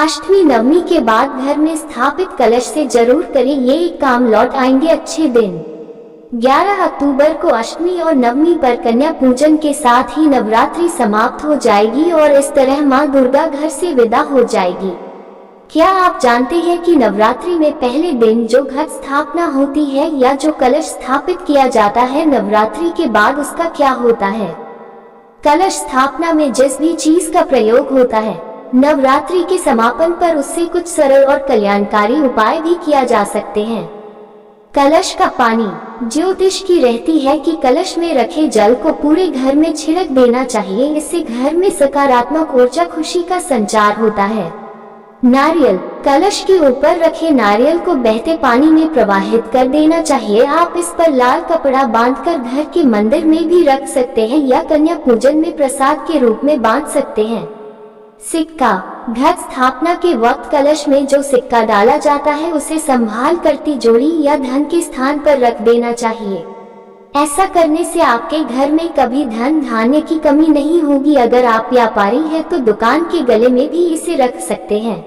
अष्टमी नवमी के बाद घर में स्थापित कलश से जरूर करें, ये एक काम लौट आएंगे अच्छे दिन। 11 अक्टूबर को अष्टमी और नवमी पर कन्या पूजन के साथ ही नवरात्रि समाप्त हो जाएगी और इस तरह मां दुर्गा घर से विदा हो जाएगी। क्या आप जानते हैं कि नवरात्रि में पहले दिन जो घट स्थापना होती है या जो कलश स्थापित किया जाता है, नवरात्रि के बाद उसका क्या होता है? कलश स्थापना में जिस भी चीज का प्रयोग होता है, नवरात्रि के समापन पर उससे कुछ सरल और कल्याणकारी उपाय भी किया जा सकते हैं। कलश का पानी। ज्योतिष की रहती है कि कलश में रखे जल को पूरे घर में छिड़क देना चाहिए, इससे घर में सकारात्मक ऊर्जा, खुशी का संचार होता है। नारियल। कलश के ऊपर रखे नारियल को बहते पानी में प्रवाहित कर देना चाहिए। आप इस पर लाल कपड़ा बांधकर घर के मंदिर में भी रख सकते हैं या कन्या पूजन में प्रसाद के रूप में बांट सकते हैं। सिक्का। घट स्थापना के वक्त कलश में जो सिक्का डाला जाता है उसे संभाल कर तिजोरी या धन के स्थान पर रख देना चाहिए। ऐसा करने से आपके घर में कभी धन धान्य की कमी नहीं होगी। अगर आप व्यापारी हैं तो दुकान के गले में भी इसे रख सकते हैं।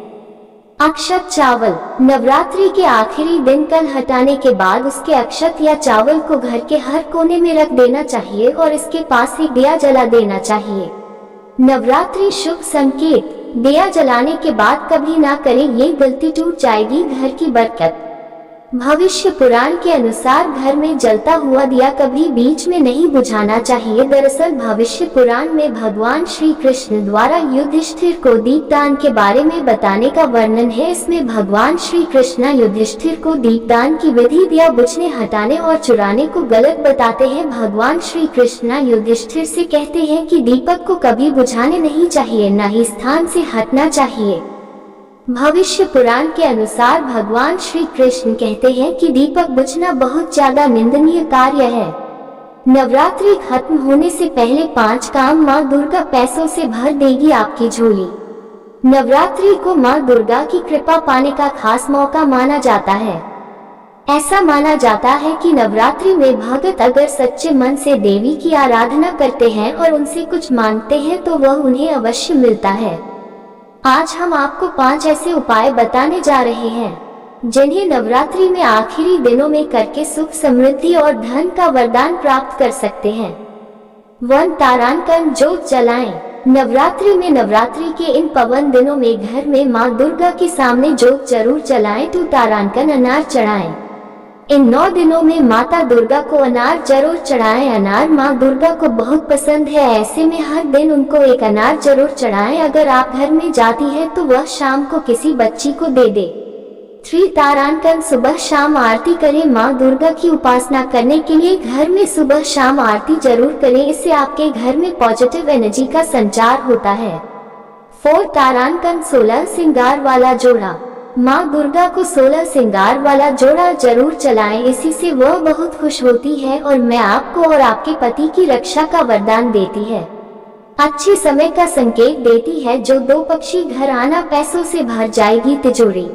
अक्षत चावल। नवरात्रि के आखिरी दिन कल हटाने के बाद उसके अक्षत या चावल को घर के हर कोने में रख देना चाहिए और इसके पास एक दिया जला देना चाहिए। नवरात्रि शुभ संकेत। दिया जलाने के बाद कभी ना करें, ये गलती टूट जाएगी घर की बरकत। भविष्य पुराण के अनुसार घर में जलता हुआ दिया कभी बीच में नहीं बुझाना चाहिए। दरअसल भविष्य पुराण में भगवान श्री कृष्ण द्वारा युधिष्ठिर को दीपदान के बारे में बताने का वर्णन है। इसमें भगवान श्री कृष्ण युधिष्ठिर को दीपदान की विधि, दिया बुझने, हटाने और चुराने को गलत बताते हैं। भगवान श्री कृष्ण युधिष्ठिर से कहते हैं कि दीपक को कभी बुझाने नहीं चाहिए, न ही स्थान से हटना चाहिए। भविष्य पुराण के अनुसार भगवान श्री कृष्ण कहते हैं कि दीपक बुझना बहुत ज्यादा निंदनीय कार्य है। नवरात्रि खत्म होने से पहले 5 काम मां दुर्गा पैसों से भर देगी आपकी झोली। नवरात्रि को मां दुर्गा की कृपा पाने का खास मौका माना जाता है। ऐसा माना जाता है कि नवरात्रि में भक्त अगर सच्चे मन से देवी की आराधना करते हैं और उनसे कुछ मांगते हैं तो वह उन्हें अवश्य मिलता है। आज हम आपको 5 ऐसे उपाय बताने जा रहे हैं जिन्हें नवरात्रि में आखिरी दिनों में करके सुख, समृद्धि और धन का वरदान प्राप्त कर सकते हैं। 1. तारांकन जोत जलाएं। नवरात्रि में नवरात्रि के इन पावन दिनों में घर में मां दुर्गा के सामने जोत जरूर जलाएं। 2. तारांकन अनार चढ़ाएं। इन 9 दिनों में माता दुर्गा को अनार जरूर चढ़ाएं। अनार मां दुर्गा को बहुत पसंद है, ऐसे में हर दिन उनको एक अनार जरूर चढ़ाएं। अगर आप घर में जाती है तो वह शाम को किसी बच्ची को दे दे। 3. तारांकन सुबह शाम आरती करें। मां दुर्गा की उपासना करने के लिए घर में सुबह शाम आरती जरूर करें, इससे आपके घर में पॉजिटिव एनर्जी का संचार होता है। 4. तारांकन 16 श्रृंगार वाला जोड़ा। मां दुर्गा को 16 श्रृंगार वाला जोड़ा जरूर चलाएं, इसी से वह बहुत खुश होती है और मैं आपको और आपके पति की रक्षा का वरदान देती है। अच्छे समय का संकेत देती है। जो 2 पक्षी घर आना, पैसों से भर जाएगी तिजोरी।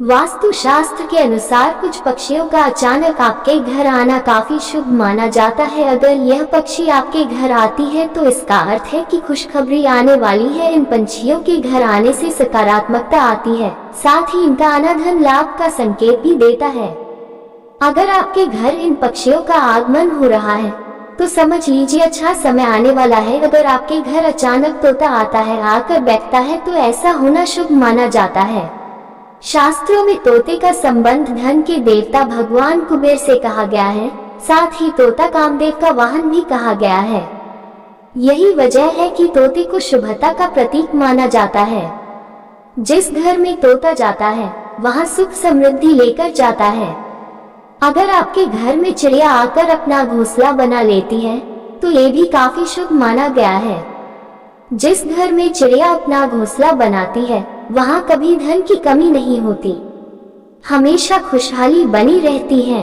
वास्तु शास्त्र के अनुसार कुछ पक्षियों का अचानक आपके घर आना काफी शुभ माना जाता है। अगर यह पक्षी आपके घर आती है तो इसका अर्थ है कि खुशखबरी आने वाली है। इन पंछियों के घर आने से सकारात्मकता आती है, साथ ही इनका आना धन लाभ का संकेत भी देता है। अगर आपके घर इन पक्षियों का आगमन हो रहा है तो समझ लीजिए अच्छा समय आने वाला है। अगर आपके घर अचानक तोता आता है, आकर बैठता है, तो ऐसा होना शुभ माना जाता है। शास्त्रों में तोते का संबंध धन के देवता भगवान कुबेर से कहा गया है, साथ ही तोता कामदेव का वाहन भी कहा गया है। यही वजह है कि तोते को शुभता का प्रतीक माना जाता है। जिस घर में तोता जाता है वहां सुख समृद्धि लेकर जाता है। अगर आपके घर में चिड़िया आकर अपना घोंसला बना लेती है तो ये भी काफी शुभ माना गया है। जिस घर में चिड़िया अपना घोंसला बनाती है वहां कभी धन की कमी नहीं होती, हमेशा खुशहाली बनी रहती है।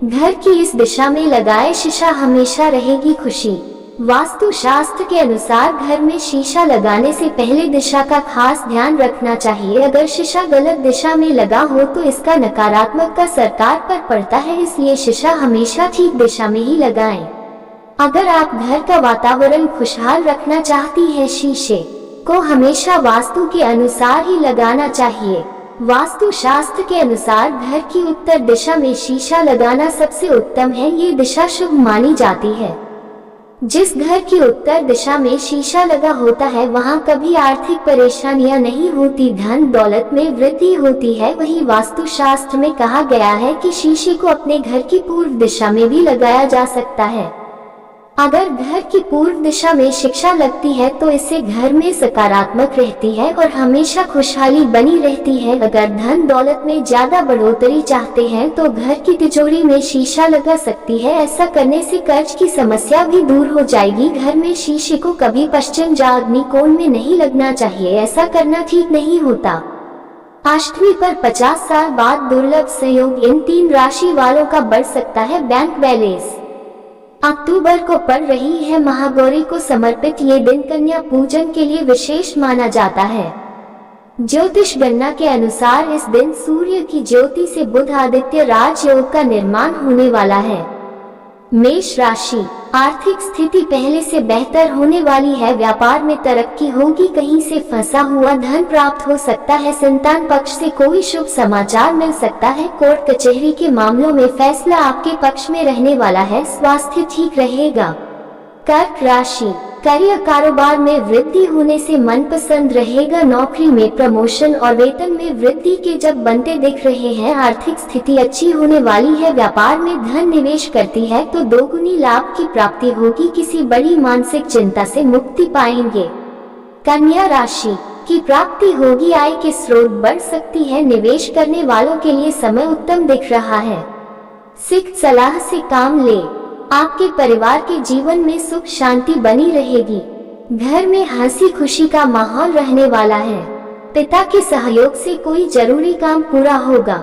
घर की इस दिशा में लगाए शीशा, हमेशा रहेगी खुशी। वास्तु शास्त्र के अनुसार घर में शीशा लगाने से पहले दिशा का खास ध्यान रखना चाहिए। अगर शीशा गलत दिशा में लगा हो तो इसका नकारात्मक असर पर पड़ता है, इसलिए शीशा हमेशा ठीक दिशा में ही लगाएं। अगर आप घर का वातावरण खुशहाल रखना चाहती हैं, शीशे को हमेशा वास्तु के अनुसार ही लगाना चाहिए। वास्तु शास्त्र के अनुसार घर की उत्तर दिशा में शीशा लगाना सबसे उत्तम है। ये दिशा शुभ मानी जाती है। जिस घर की उत्तर दिशा में शीशा लगा होता है वहाँ कभी आर्थिक परेशानियां नहीं होती, धन दौलत में वृद्धि होती है। वही वास्तु शास्त्र में कहा गया है कि शीशे को अपने घर की पूर्व दिशा में भी लगाया जा सकता है। अगर घर की पूर्व दिशा में शीशा लगती है तो इससे घर में सकारात्मक रहती है और हमेशा खुशहाली बनी रहती है। अगर धन दौलत में ज्यादा बढ़ोतरी चाहते हैं तो घर की तिजोरी में शीशा लगा सकती है। ऐसा करने से कर्ज की समस्या भी दूर हो जाएगी। घर में शीशे को कभी पश्चिम या अग्नि कोण में नहीं लगना चाहिए, ऐसा करना ठीक नहीं होता। अष्टमी पर 50 साल बाद दुर्लभ संयोग इन 3 राशि वालों का बढ़ सकता है बैंक बैलेंस। अक्टूबर को पड़ रही है महागौरी को समर्पित ये दिन कन्या पूजन के लिए विशेष माना जाता है। ज्योतिष गणना के अनुसार इस दिन सूर्य की ज्योति से बुध आदित्य राजयोग का निर्माण होने वाला है। मेष राशि, आर्थिक स्थिति पहले से बेहतर होने वाली है। व्यापार में तरक्की होगी, कहीं से फंसा हुआ धन प्राप्त हो सकता है। संतान पक्ष से कोई शुभ समाचार मिल सकता है। कोर्ट कचहरी के मामलों में फैसला आपके पक्ष में रहने वाला है। स्वास्थ्य ठीक रहेगा। कर्क राशि, करियर कारोबार में वृद्धि होने से मनपसंद रहेगा। नौकरी में प्रमोशन और वेतन में वृद्धि के जब बनते दिख रहे हैं। आर्थिक स्थिति अच्छी होने वाली है। व्यापार में धन निवेश करती है तो दोगुनी लाभ की प्राप्ति होगी। किसी बड़ी मानसिक चिंता से मुक्ति पाएंगे। कन्या राशि की प्राप्ति होगी, आय के स्रोत बढ़ सकती है। निवेश करने वालों के लिए समय उत्तम दिख रहा है। सिख सलाह से काम ले, आपके परिवार के जीवन में सुख शांति बनी रहेगी। घर में हंसी खुशी का माहौल रहने वाला है। पिता के सहयोग से कोई जरूरी काम पूरा होगा।